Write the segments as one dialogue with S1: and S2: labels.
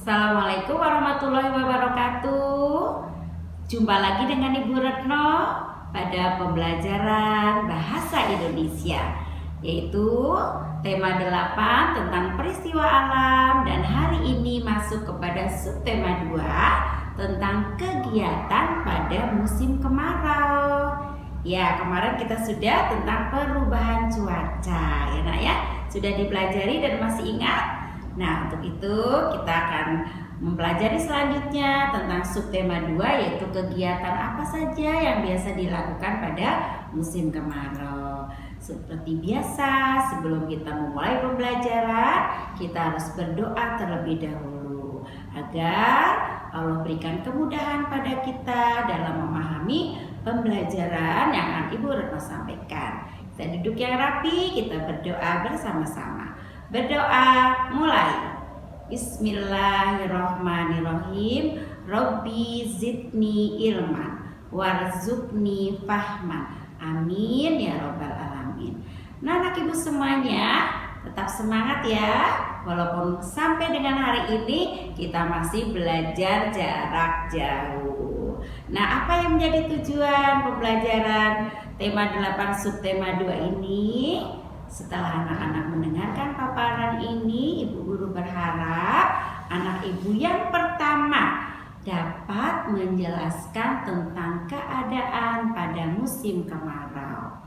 S1: Assalamualaikum warahmatullahi wabarakatuh. Jumpa lagi dengan Ibu Retno pada pembelajaran Bahasa Indonesia, yaitu tema 8 tentang peristiwa alam, dan hari ini masuk kepada subtema 2 tentang kegiatan pada musim kemarau. Ya, kemarin kita sudah tentang perubahan cuaca, ya Nak ya. Sudah dipelajari dan masih ingat? Nah, untuk itu kita akan mempelajari selanjutnya tentang subtema 2, yaitu kegiatan apa saja yang biasa dilakukan pada musim kemarau. Seperti biasa, sebelum kita memulai pembelajaran, kita harus berdoa terlebih dahulu agar Allah berikan kemudahan pada kita dalam memahami pembelajaran yang akan Ibu Retno sampaikan. Kita duduk yang rapi, kita berdoa bersama-sama. Berdoa mulai. Bismillahirrahmanirrahim. Rabbi zidni ilman warzuqni fahman. Amin ya robbal alamin. Nah, anak ibu semuanya tetap semangat ya. Walaupun sampai dengan hari ini kita masih belajar jarak jauh. Nah, apa yang menjadi tujuan pembelajaran tema 8 subtema 2 ini? Setelah anak-anak mendengarkan paparan ini, ibu guru berharap anak ibu yang pertama dapat menjelaskan tentang keadaan pada musim kemarau.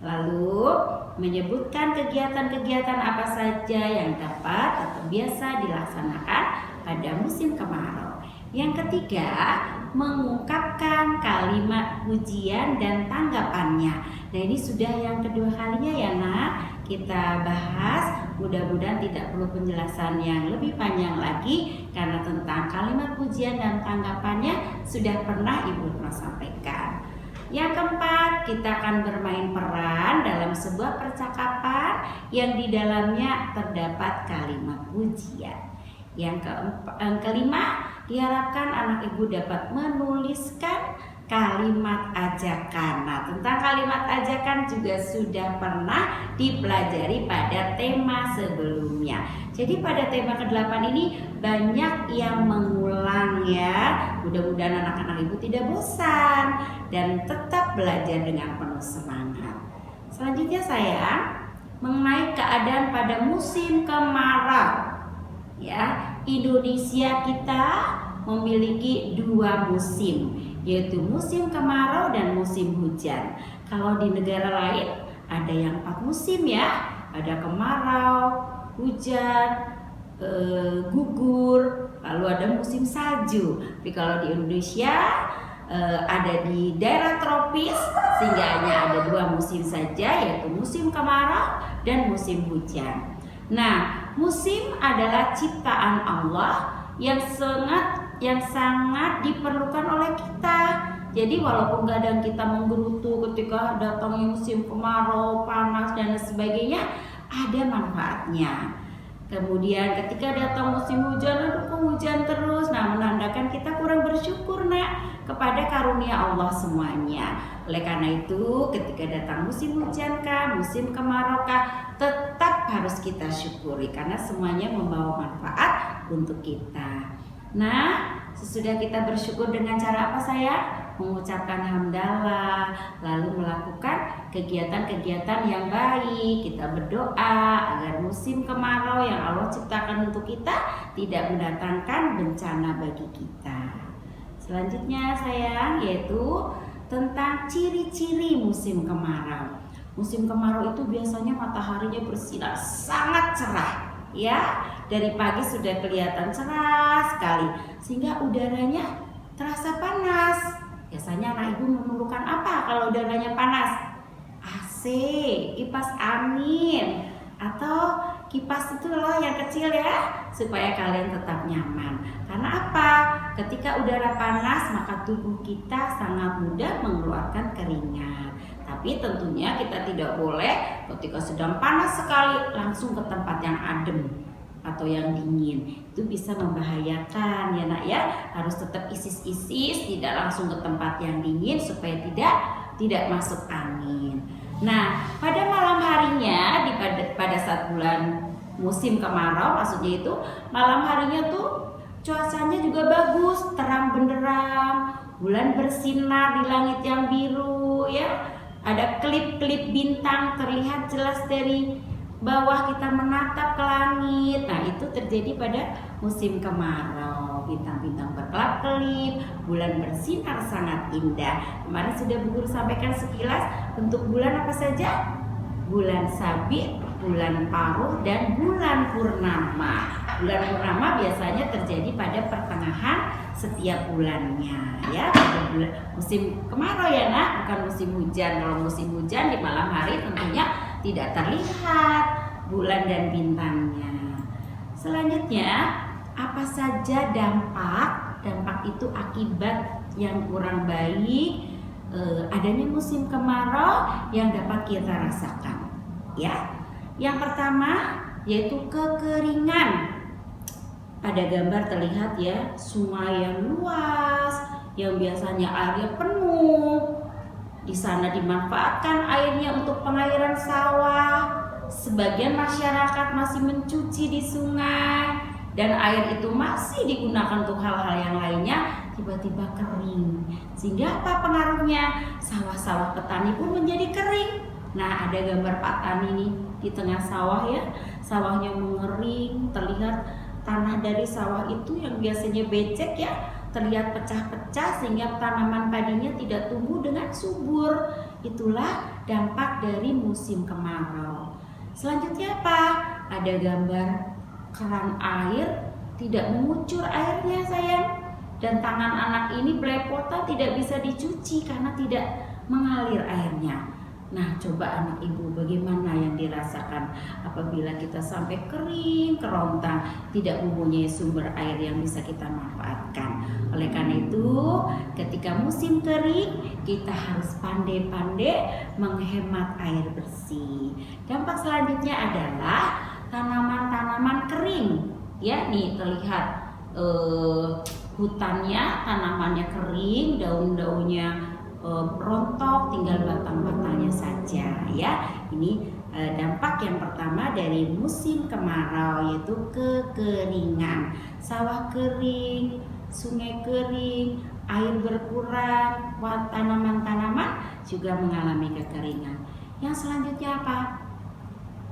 S1: Lalu menyebutkan kegiatan-kegiatan apa saja yang dapat atau biasa dilaksanakan pada musim kemarau. Yang ketiga, mengungkapkan kalimat pujian dan tanggapannya. Nah, ini sudah yang kedua kalinya ya Nak, kita bahas. Mudah-mudahan tidak perlu penjelasan yang lebih panjang lagi, karena tentang kalimat pujian dan tanggapannya sudah pernah Ibu pernah sampaikan. Yang keempat, kita akan bermain peran dalam sebuah percakapan yang di dalamnya terdapat kalimat pujian. Yang kelima, diharapkan anak ibu dapat menuliskan kalimat ajakan. Nah, tentang kalimat ajakan juga sudah pernah dipelajari pada tema sebelumnya. Jadi pada tema ke-8 ini banyak yang mengulang ya. Mudah-mudahan anak-anak ibu tidak bosan dan tetap belajar dengan penuh semangat. Selanjutnya sayang, mengenai keadaan pada musim kemarau. Ya, Indonesia kita memiliki 2 musim, yaitu musim kemarau dan musim hujan. Kalau di negara lain ada yang 4 musim ya, ada kemarau, hujan, gugur, lalu ada musim salju. Tapi kalau di Indonesia ada di daerah tropis, sehingga hanya ada 2 musim saja, yaitu musim kemarau dan musim hujan. Nah, musim adalah ciptaan Allah yang sangat diperlukan oleh kita. Jadi walaupun kadang kita menggerutu ketika datangnya musim kemarau, panas dan sebagainya, ada manfaatnya. Kemudian ketika datang musim hujan, aduh kok hujan terus. Nah, menandakan kita kurang bersyukur Nak kepada karunia Allah semuanya. Oleh karena itu, ketika datang musim hujan kah, musim kemarau kah, tetap harus kita syukuri karena semuanya membawa manfaat untuk kita. Nah, sesudah kita bersyukur dengan cara apa sayang? Mengucapkan hamdalah, lalu melakukan kegiatan-kegiatan yang baik. Kita berdoa agar musim kemarau yang Allah ciptakan untuk kita tidak mendatangkan bencana bagi kita. Selanjutnya sayang, yaitu tentang ciri-ciri musim kemarau. Musim kemarau itu biasanya mataharinya bersinar sangat cerah ya. Dari pagi sudah kelihatan cerah sekali, sehingga udaranya terasa panas. Biasanya anak ibu memerlukan apa kalau udaranya panas? AC, kipas angin, atau kipas itu loh yang kecil ya, supaya kalian tetap nyaman. Karena apa? Ketika udara panas, maka tubuh kita sangat mudah mengeluarkan keringat. Tapi tentunya kita tidak boleh ketika sedang panas sekali langsung ke tempat yang adem atau yang dingin. Itu bisa membahayakan ya Nak ya. Harus tetap isis-isis, tidak langsung ke tempat yang dingin supaya tidak masuk angin. Nah, pada malam harinya pada saat bulan musim kemarau, maksudnya itu malam harinya tuh cuacanya juga bagus, terang benderang, bulan bersinar di langit yang biru ya. Ada klip-klip bintang terlihat jelas dari bawah kita menatap ke langit. Nah, itu terjadi pada musim kemarau. Bintang-bintang berkelap-kelip, bulan bersinar sangat indah. Kemarin sudah Bu Guru sampaikan sekilas bentuk bulan apa saja? Bulan sabit, bulan paruh, dan bulan purnama. Bulan purnama biasanya terjadi pada pertengahan setiap bulannya ya. Pada musim kemarau ya nak, bukan musim hujan. Kalau musim hujan di malam hari tentunya tidak terlihat bulan dan bintangnya. Selanjutnya, apa saja dampak itu akibat yang kurang baik adanya musim kemarau yang dapat kita rasakan ya. Yang pertama yaitu kekeringan. Pada gambar terlihat ya, sungai yang luas yang biasanya airnya penuh, di sana dimanfaatkan airnya untuk pengairan sawah. Sebagian masyarakat masih mencuci di sungai dan air itu masih digunakan untuk hal-hal yang lainnya, tiba-tiba kering. Sehingga apa pengaruhnya? Sawah-sawah petani pun menjadi kering. Nah, ada gambar Pak Tani nih di tengah sawah ya. Sawahnya mengering, terlihat tanah dari sawah itu yang biasanya becek ya, terlihat pecah-pecah sehingga tanaman padinya tidak tumbuh dengan subur. Itulah dampak dari musim kemarau. Selanjutnya apa? Ada gambar keran air tidak mengucur airnya sayang, dan tangan anak ini belepotan tidak bisa dicuci karena tidak mengalir airnya. Nah, coba anak ibu bagaimana yang dirasakan apabila kita sampai kering kerontang, tidak mempunyai sumber air yang bisa kita manfaatkan. Oleh karena itu, ketika musim kering, kita harus pandai-pandai menghemat air bersih. Dampak selanjutnya adalah tanaman-tanaman kering. Ya, nih terlihat hutannya, tanamannya kering, daun-daunnya rontok, tinggal batang-batangnya saja ya. Ini dampak yang pertama dari musim kemarau, yaitu kekeringan. Sawah kering, sungai kering, air berkurang, tanaman-tanaman juga mengalami kekeringan. Yang selanjutnya apa?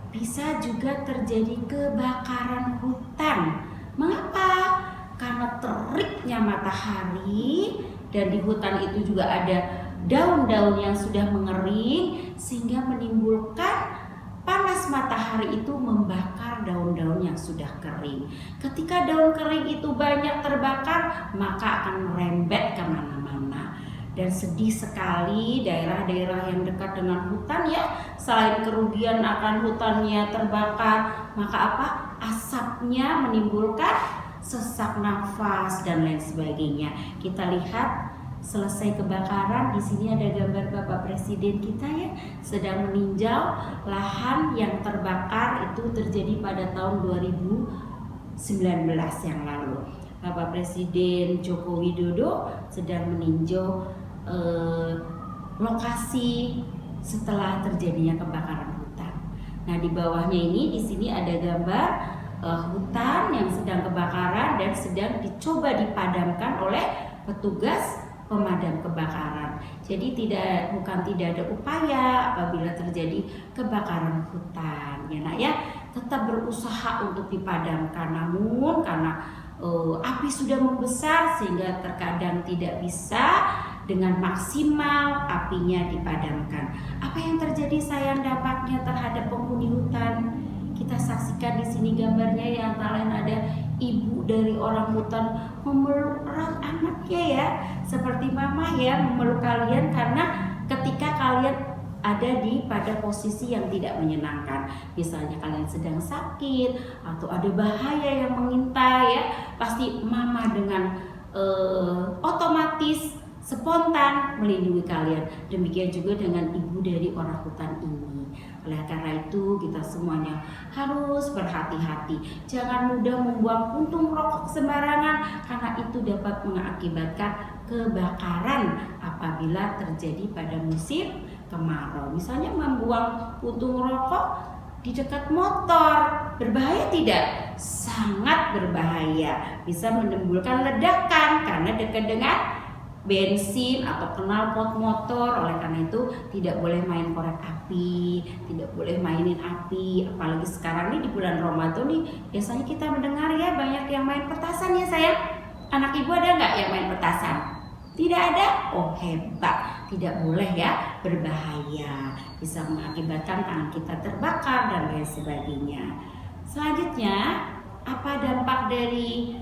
S1: Bisa juga terjadi kebakaran hutan. Mengapa? Karena teriknya matahari, dan di hutan itu juga ada daun-daun yang sudah mengering sehingga menimbulkan panas matahari itu membakar daun-daun yang sudah kering. Ketika daun kering itu banyak terbakar, maka akan merembet kemana-mana. Dan sedih sekali daerah-daerah yang dekat dengan hutan ya, selain kerugian akan hutannya terbakar, maka apa? Asapnya menimbulkan sesak nafas dan lain sebagainya. Kita lihat selesai kebakaran, di sini ada gambar Bapak Presiden kita ya, sedang meninjau lahan yang terbakar. Itu terjadi pada tahun 2019 yang lalu. Bapak Presiden Joko Widodo sedang meninjau lokasi setelah terjadinya kebakaran hutan. Nah, di bawahnya ini, di sini ada gambar hutan yang sedang kebakaran dan sedang dicoba dipadamkan oleh petugas pemadam kebakaran. Jadi bukan tidak ada upaya apabila terjadi kebakaran hutan ya nak ya, tetap berusaha untuk dipadamkan. Namun karena api sudah membesar sehingga terkadang tidak bisa dengan maksimal apinya dipadamkan. Apa yang terjadi sayang dampaknya terhadap penghuni hutan? Kita saksikan di sini gambarnya, yang antara lain ada ibu dari orang hutan memeluk erat anaknya ya, seperti mama ya memeluk kalian karena ketika kalian ada pada posisi yang tidak menyenangkan. Misalnya kalian sedang sakit atau ada bahaya yang mengintai ya, pasti mama dengan otomatis spontan melindungi kalian. Demikian juga dengan ibu dari orang hutan ini. Oleh karena itu kita semuanya harus berhati-hati. Jangan mudah membuang puntung rokok sembarangan karena itu dapat mengakibatkan kebakaran apabila terjadi pada musim kemarau. Misalnya membuang puntung rokok di dekat motor. Berbahaya tidak? Sangat berbahaya. Bisa menimbulkan ledakan karena dekat dengan bensin atau knalpot motor. Oleh karena itu tidak boleh main korek api, tidak boleh mainin api. Apalagi sekarang nih di bulan Ramadan nih, biasanya kita mendengar ya banyak yang main petasan ya sayang. Anak ibu ada nggak yang main petasan? Tidak ada? Oh hebat. Tidak boleh ya, berbahaya. Bisa mengakibatkan tangan kita terbakar dan lain sebagainya. Selanjutnya, apa dampak dari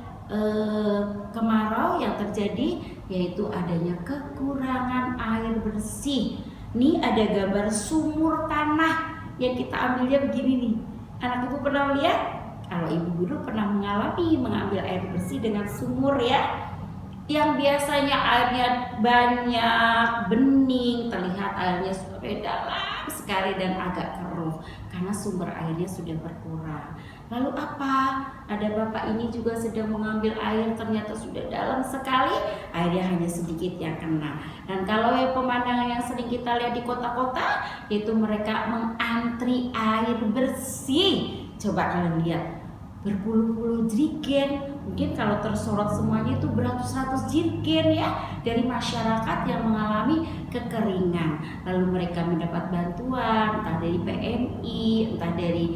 S1: kemarau yang terjadi, yaitu adanya kekurangan air bersih. Nih ada gambar sumur tanah yang kita ambilnya begini nih. Anak ibu pernah lihat? Kalau ibu guru pernah mengalami mengambil air bersih dengan sumur ya, yang biasanya airnya banyak, bening, terlihat airnya sudah dalam sekali dan agak keruh karena sumber airnya sudah berkurang. Lalu apa? Ada bapak ini juga sedang mengambil air, ternyata sudah dalam sekali, airnya hanya sedikit yang kena. Dan kalau pemandangan yang sering kita lihat di kota-kota, itu mereka mengantri air bersih. Coba kalian lihat, berpuluh-puluh jerigen, mungkin kalau tersorot semuanya itu beratus-ratus jerigen ya, dari masyarakat yang mengalami kekeringan. Lalu mereka mendapat bantuan entah dari PMI, entah dari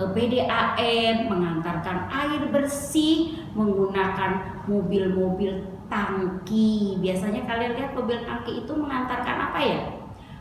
S1: PDAM, mengantarkan air bersih menggunakan mobil-mobil tangki. Biasanya kalian lihat mobil tangki itu mengantarkan apa ya?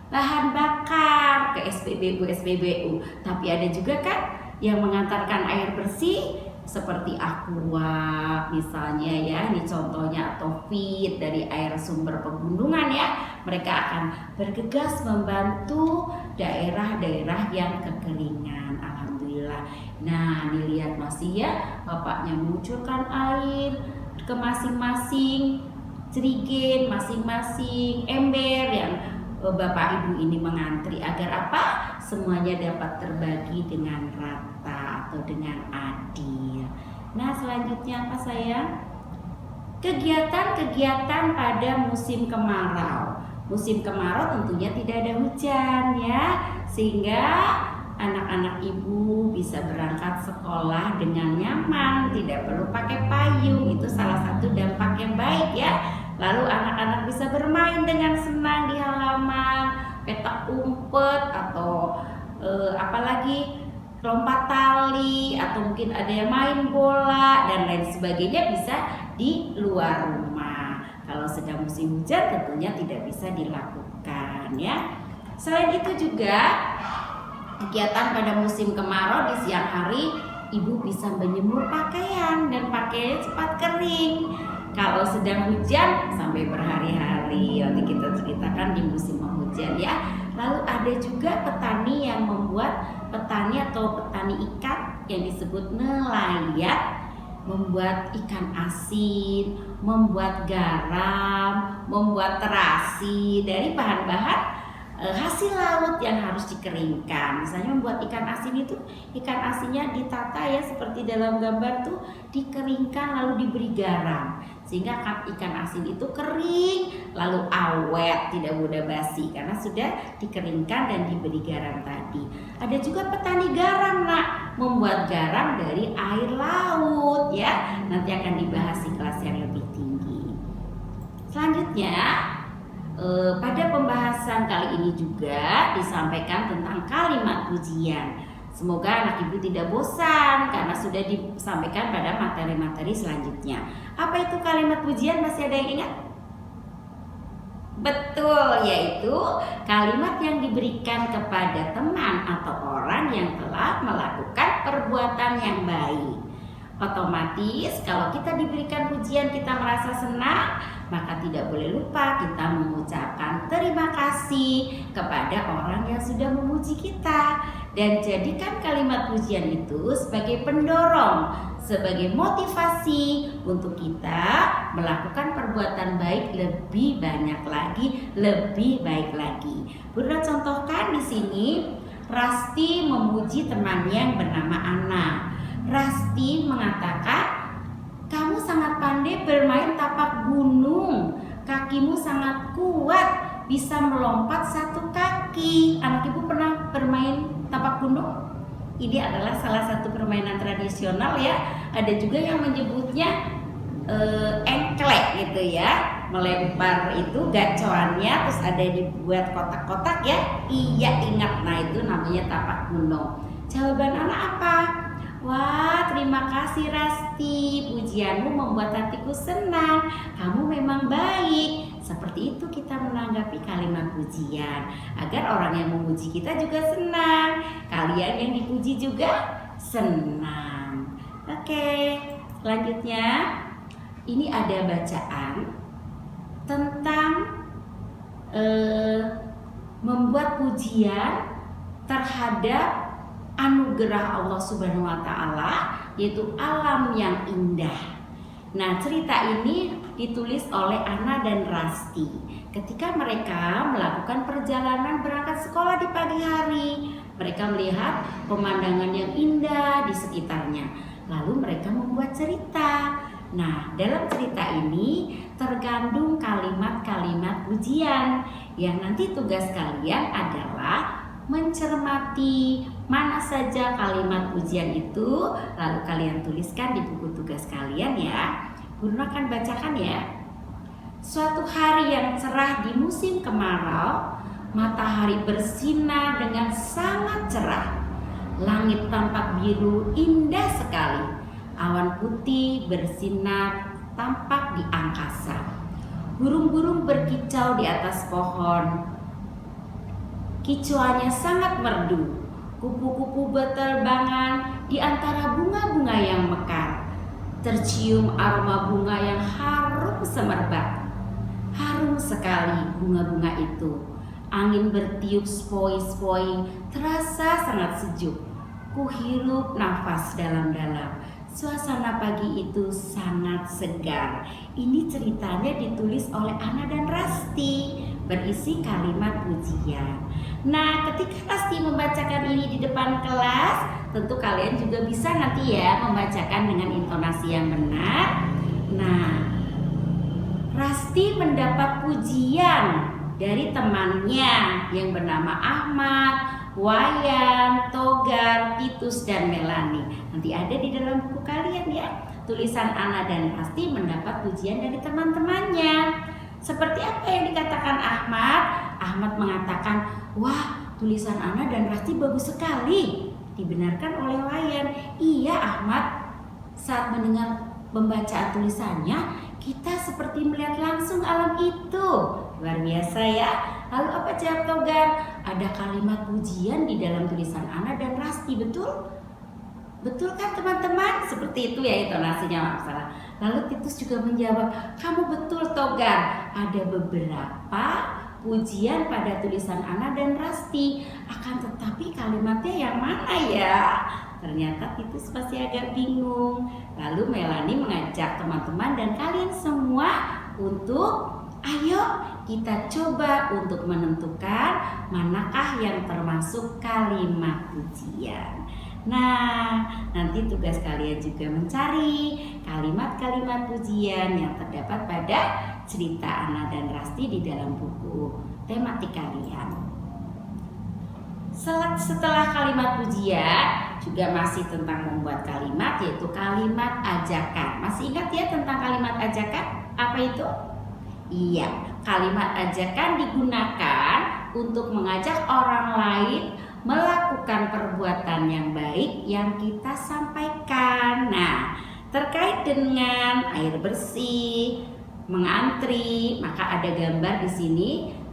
S1: Bahan bakar ke SPBU. Tapi ada juga kan yang mengantarkan air bersih seperti Aqua misalnya ya, ini contohnya, atau Fit dari air sumber pegunungan ya. Mereka akan bergegas membantu daerah-daerah yang kekeringan. Alhamdulillah. Nah, ini lihat masih ya, bapaknya mengucurkan air ke masing-masing jerigen, masing-masing ember yang bapak ibu ini mengantri agar apa? Semuanya dapat terbagi dengan rata atau dengan adil. Nah, selanjutnya apa sayang? Kegiatan-kegiatan pada musim kemarau. Musim kemarau tentunya tidak ada hujan ya, sehingga anak-anak ibu bisa berangkat sekolah dengan nyaman, tidak perlu pakai payung. Itu salah satu dampak yang baik ya. Lalu anak-anak bisa bermain dengan senang di halaman, petak umpet atau apalagi lompat tali, atau mungkin ada yang main bola dan lain sebagainya bisa di luar rumah. Kalau sedang musim hujan tentunya tidak bisa dilakukan ya. Selain itu juga kegiatan pada musim kemarau, di siang hari ibu bisa menjemur pakaian dan pakaiannya cepat kering. Kalau sedang hujan sampai berhari-hari, nanti kita ceritakan di musim penghujan ya. Lalu ada juga petani yang membuat, petani atau petani ikan yang disebut nelayan, membuat ikan asin, membuat garam, membuat terasi dari bahan-bahan hasil laut yang harus dikeringkan. Misalnya membuat ikan asin itu, ikan asinnya ditata ya seperti dalam gambar tuh, dikeringkan lalu diberi garam sehingga ikan asin itu kering lalu awet, tidak mudah basi karena sudah dikeringkan dan diberi garam tadi. Ada juga petani garam nak, membuat garam dari air laut ya. Nanti akan dibahas di kelas yang lebih tinggi. Selanjutnya pada pembahasan kali ini juga disampaikan tentang kalimat pujian. Semoga anak ibu tidak bosan karena sudah disampaikan pada materi-materi selanjutnya. Apa itu kalimat pujian? Masih ada yang ingat? Betul, yaitu kalimat yang diberikan kepada teman atau orang yang telah melakukan perbuatan yang baik. Otomatis kalau kita diberikan pujian kita merasa senang, maka tidak boleh lupa kita mengucapkan terima kasih kepada orang yang sudah memuji kita. Dan jadikan kalimat pujian itu sebagai pendorong, sebagai motivasi untuk kita melakukan perbuatan baik lebih banyak lagi, lebih baik lagi. Bunda contohkan di sini, Rasti memuji temannya yang bernama Ana. Rasti mengatakan, kamu sangat pandai bermain tapak gunung, kakimu sangat kuat, bisa melompat satu kaki. Anak ibu pernah bermain tapak gunung? Ini adalah salah satu permainan tradisional ya. Ada juga yang menyebutnya engklek gitu ya. Melempar itu gacoannya terus ada dibuat kotak-kotak ya. Iya ingat, nah itu namanya tapak gunung. Jawaban anak apa? Wah, terima kasih Rasti. Pujianmu membuat hatiku senang. Kamu memang baik. Seperti itu kita menanggapi kalimat pujian, agar orang yang memuji kita juga senang. Kalian yang dipuji juga senang. Oke, selanjutnya ini ada bacaan tentang membuat pujian terhadap anugerah Allah Subhanahu wa Ta'ala, yaitu alam yang indah. Nah, cerita ini ditulis oleh Ana dan Rasti ketika mereka melakukan perjalanan berangkat sekolah di pagi hari. Mereka melihat pemandangan yang indah di sekitarnya. Lalu mereka membuat cerita. Nah, dalam cerita ini terkandung kalimat-kalimat pujian yang nanti tugas kalian adalah mencermati mana saja kalimat pujian itu, lalu kalian tuliskan di buku tugas kalian ya. Guru akan bacakan ya. Suatu hari yang cerah di musim kemarau, matahari bersinar dengan sangat cerah. Langit tampak biru indah sekali. Awan putih bersinar tampak di angkasa. Burung-burung berkicau di atas pohon. Kicauannya sangat merdu. Kupu-kupu berterbangan di antara bunga-bunga yang mekar. Tercium aroma bunga yang harum semerbak. Harum sekali bunga-bunga itu. Angin bertiup sepoi-sepoi, terasa sangat sejuk. Kuhirup nafas dalam-dalam. Suasana pagi itu sangat segar. Ini ceritanya ditulis oleh Ana dan Rasti, berisi kalimat pujian. Nah, ketika Rasti membacakan ini di depan kelas, tentu kalian juga bisa nanti ya membacakan dengan intonasi yang benar. Nah, Rasti mendapat pujian dari temannya yang bernama Ahmad, Wayan, Togar, Titus, dan Melani. Nanti ada di dalam buku kalian ya. Tulisan Ana dan Rasti mendapat pujian dari teman-temannya. Seperti apa yang dikatakan Ahmad? Ahmad mengatakan, wah, tulisan Ana dan Rasti bagus sekali. Dibenarkan oleh Wayan. Iya Ahmad, saat mendengar pembacaan tulisannya, kita seperti melihat langsung alam itu. Luar biasa ya. Lalu apa jawab Togar? Ada kalimat pujian di dalam tulisan Ana dan Rasti, betul? Betul kan teman-teman? Seperti itu ya intonasinya, masalah. Lalu Titus juga menjawab, kamu betul Togar. Ada beberapa pujian pada tulisan Ana dan Rasti, akan tetapi kalimatnya yang mana ya? Ternyata Titus pasti agak bingung. Lalu Melani mengajak teman-teman dan kalian semua untuk ayo kita coba untuk menentukan manakah yang termasuk kalimat pujian. Nah, nanti tugas kalian juga mencari kalimat-kalimat pujian yang terdapat pada cerita Ana dan Rasti di dalam buku tematik kalian. Setelah kalimat pujian juga masih tentang membuat kalimat, yaitu kalimat ajakan. Masih ingat ya tentang kalimat ajakan? Apa itu? Iya, kalimat ajakan digunakan untuk mengajak orang lain melakukan perbuatan yang baik yang kita sampaikan. Nah, terkait dengan air bersih, mengantri, maka ada gambar di sini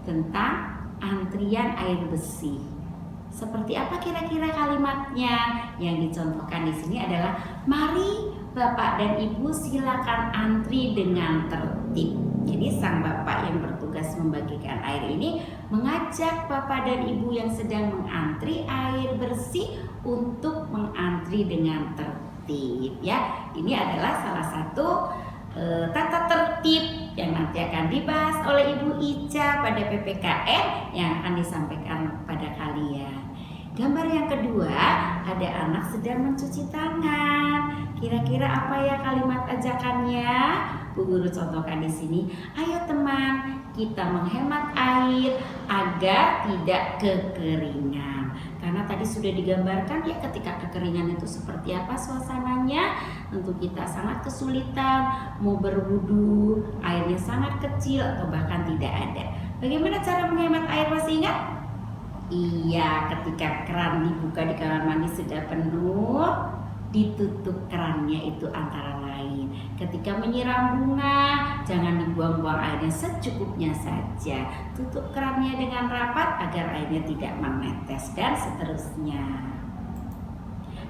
S1: tentang antrian air bersih. Seperti apa kira-kira kalimatnya? Yang dicontohkan di sini adalah, mari Bapak dan Ibu silakan antri dengan tertib. Jadi sang bapak yang bertugas membagikan air ini mengajak bapak dan ibu yang sedang mengantri air bersih untuk mengantri dengan tertib ya. Ini adalah salah satu tata tertib yang nanti akan dibahas oleh Ibu Ica pada PPKN yang akan disampaikan pada kalian. Gambar yang kedua, ada anak sedang mencuci tangan. Kira-kira apa ya kalimat ajakannya? Bu Guru contohkan di sini. Ayo teman, kita menghemat air agar tidak kekeringan. Karena tadi sudah digambarkan ya ketika kekeringan itu seperti apa suasananya. Tentu kita sangat kesulitan mau berwudu, airnya sangat kecil atau bahkan tidak ada. Bagaimana cara menghemat air, masih ingat? Iya, ketika keran dibuka di kamar mandi sudah penuh, ditutup kerannya itu antara lain. Ketika menyiram bunga, jangan dibuang-buang airnya, secukupnya saja. Tutup kerannya dengan rapat agar airnya tidak menetes dan seterusnya.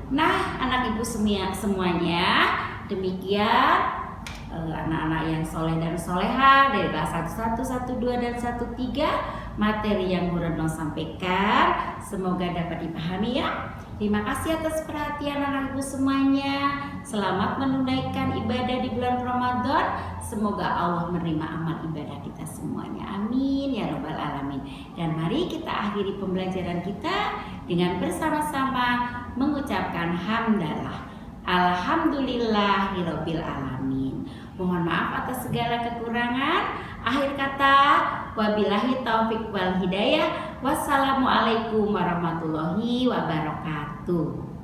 S1: Nah, anak ibu semuanya, demikian anak-anak yang soleh dan soleha dari kelas 11, 12, dan 13 materi yang Bu Retno sampaikan semoga dapat dipahami ya. Terima kasih atas perhatian anak ibu semuanya. Selamat menunaikan ibadah di bulan Ramadan. Semoga Allah menerima amal ibadah kita semuanya. Amin ya robbal alamin. Dan mari kita akhiri pembelajaran kita dengan bersama-sama mengucapkan hamdalah. Alhamdulillahirabbil alamin. Mohon maaf atas segala kekurangan. Akhir kata, wabillahi taufik wal hidayah. Wassalamualaikum warahmatullahi wabarakatuh.